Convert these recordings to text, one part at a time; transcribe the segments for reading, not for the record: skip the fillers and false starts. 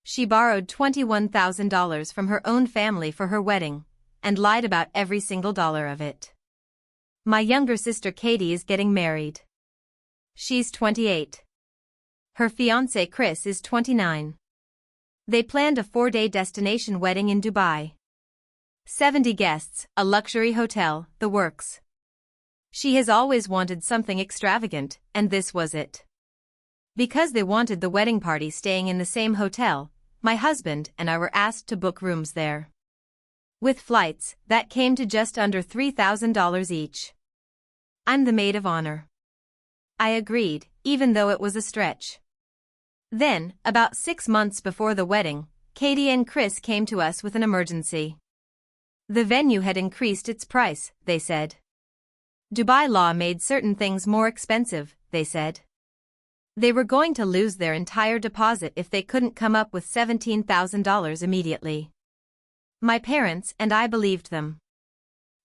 She borrowed $21,000 from her own family for her wedding, and lied about every single dollar of it. My younger sister Katie is getting married. She's 28. Her fiancé Chris is 29. They planned a 4-day destination wedding in Dubai. 70 guests, a luxury hotel, the works. She has always wanted something extravagant, and this was it. Because they wanted the wedding party staying in the same hotel, my husband and I were asked to book rooms there. With flights, that came to just under $3,000 each. I'm the maid of honor. I agreed, even though it was a stretch. Then, about 6 months before the wedding, Katie and Chris came to us with an emergency. The venue had increased its price, they said. Dubai law made certain things more expensive, they said. They were going to lose their entire deposit if they couldn't come up with $17,000 immediately. My parents and I believed them.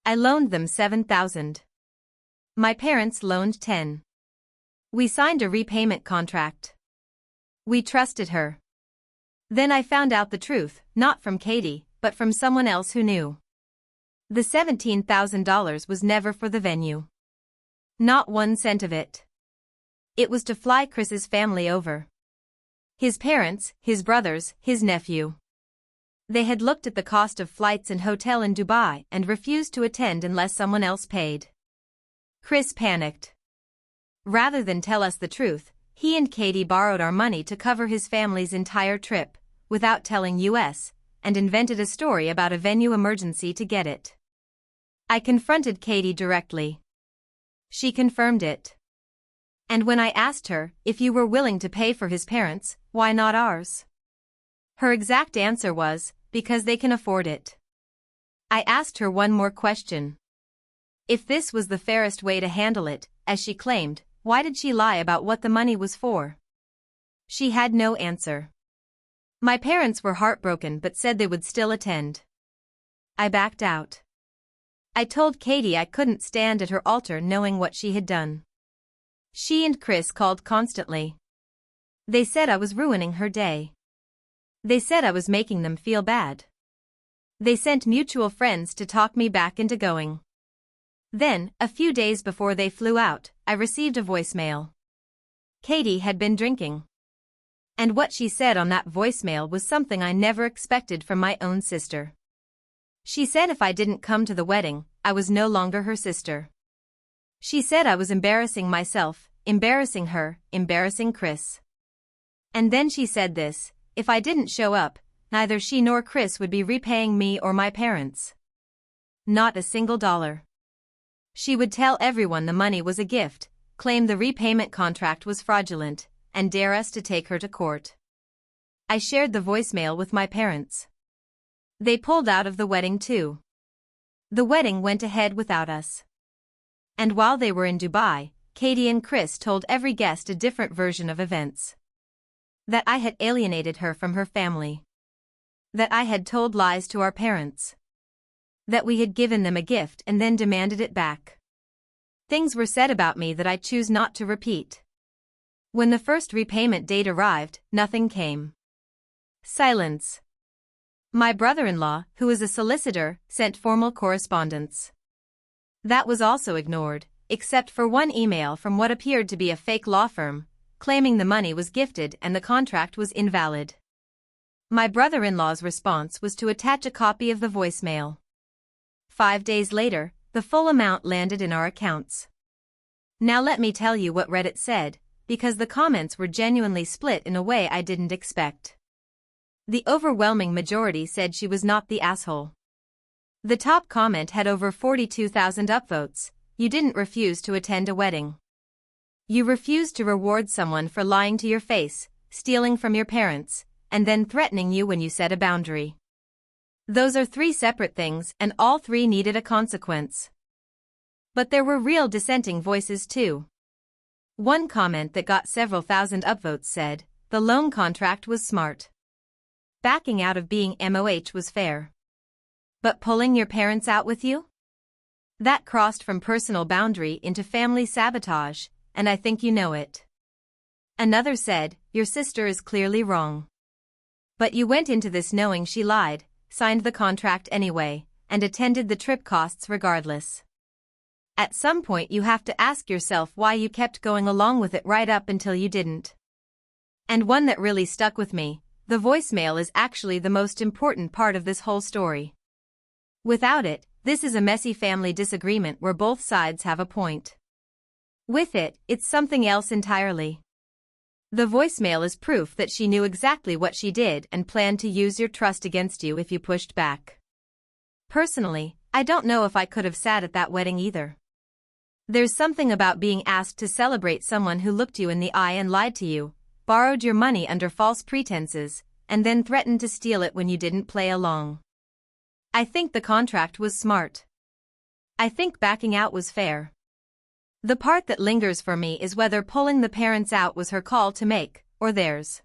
I loaned them $7,000. My parents loaned $10,000. We signed a repayment contract. We trusted her. Then I found out the truth, not from Katie, but from someone else who knew. The $17,000 was never for the venue. Not 1 cent of it. It was to fly Chris's family over. His parents, his brothers, his nephew. They had looked at the cost of flights and hotel in Dubai and refused to attend unless someone else paid. Chris panicked. Rather than tell us the truth, he and Katie borrowed our money to cover his family's entire trip, without telling us, and invented a story about a venue emergency to get it. I confronted Katie directly. She confirmed it. And when I asked her, if you were willing to pay for his parents, why not ours? Her exact answer was, because they can afford it. I asked her one more question. If this was the fairest way to handle it, as she claimed, why did she lie about what the money was for? She had no answer. My parents were heartbroken but said they would still attend. I backed out. I told Katie I couldn't stand at her altar knowing what she had done. She and Chris called constantly. They said I was ruining her day. They said I was making them feel bad. They sent mutual friends to talk me back into going. Then, a few days before they flew out, I received a voicemail. Katie had been drinking. And what she said on that voicemail was something I never expected from my own sister. She said if I didn't come to the wedding, I was no longer her sister. She said I was embarrassing myself, embarrassing her, embarrassing Chris. And then she said this, if I didn't show up, neither she nor Chris would be repaying me or my parents. Not a single dollar. She would tell everyone the money was a gift, claim the repayment contract was fraudulent, and dare us to take her to court. I shared the voicemail with my parents. They pulled out of the wedding too. The wedding went ahead without us. And while they were in Dubai, Katie and Chris told every guest a different version of events. That I had alienated her from her family. That I had told lies to our parents. That we had given them a gift and then demanded it back. Things were said about me that I choose not to repeat. When the first repayment date arrived, nothing came. Silence. My brother-in-law, who is a solicitor, sent formal correspondence. That was also ignored, except for one email from what appeared to be a fake law firm, claiming the money was gifted and the contract was invalid. My brother-in-law's response was to attach a copy of the voicemail. 5 days later, the full amount landed in our accounts. Now let me tell you what Reddit said, because the comments were genuinely split in a way I didn't expect. The overwhelming majority said she was not the asshole. The top comment had over 42,000 upvotes. You didn't refuse to attend a wedding. You refused to reward someone for lying to your face, stealing from your parents, and then threatening you when you set a boundary. Those are 3 separate things and all 3 needed a consequence. But there were real dissenting voices too. One comment that got several thousand upvotes said, the loan contract was smart. Backing out of being MOH was fair. But pulling your parents out with you? That crossed from personal boundary into family sabotage, and I think you know it. Another said, your sister is clearly wrong. But you went into this knowing she lied, signed the contract anyway, and attended the trip costs regardless. At some point you have to ask yourself why you kept going along with it right up until you didn't. And one that really stuck with me, the voicemail is actually the most important part of this whole story. Without it, this is a messy family disagreement where both sides have a point. With it, it's something else entirely. The voicemail is proof that she knew exactly what she did and planned to use your trust against you if you pushed back. Personally, I don't know if I could have sat at that wedding either. There's something about being asked to celebrate someone who looked you in the eye and lied to you, borrowed your money under false pretenses, and then threatened to steal it when you didn't play along. I think the contract was smart. I think backing out was fair. The part that lingers for me is whether pulling the parents out was her call to make, or theirs.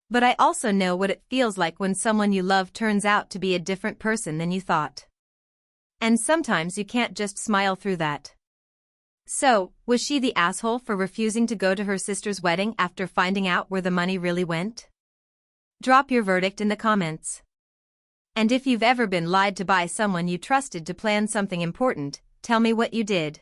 But I also know what it feels like when someone you love turns out to be a different person than you thought. And sometimes you can't just smile through that. So, was she the asshole for refusing to go to her sister's wedding after finding out where the money really went? Drop your verdict in the comments. And if you've ever been lied to by someone you trusted to plan something important, tell me what you did.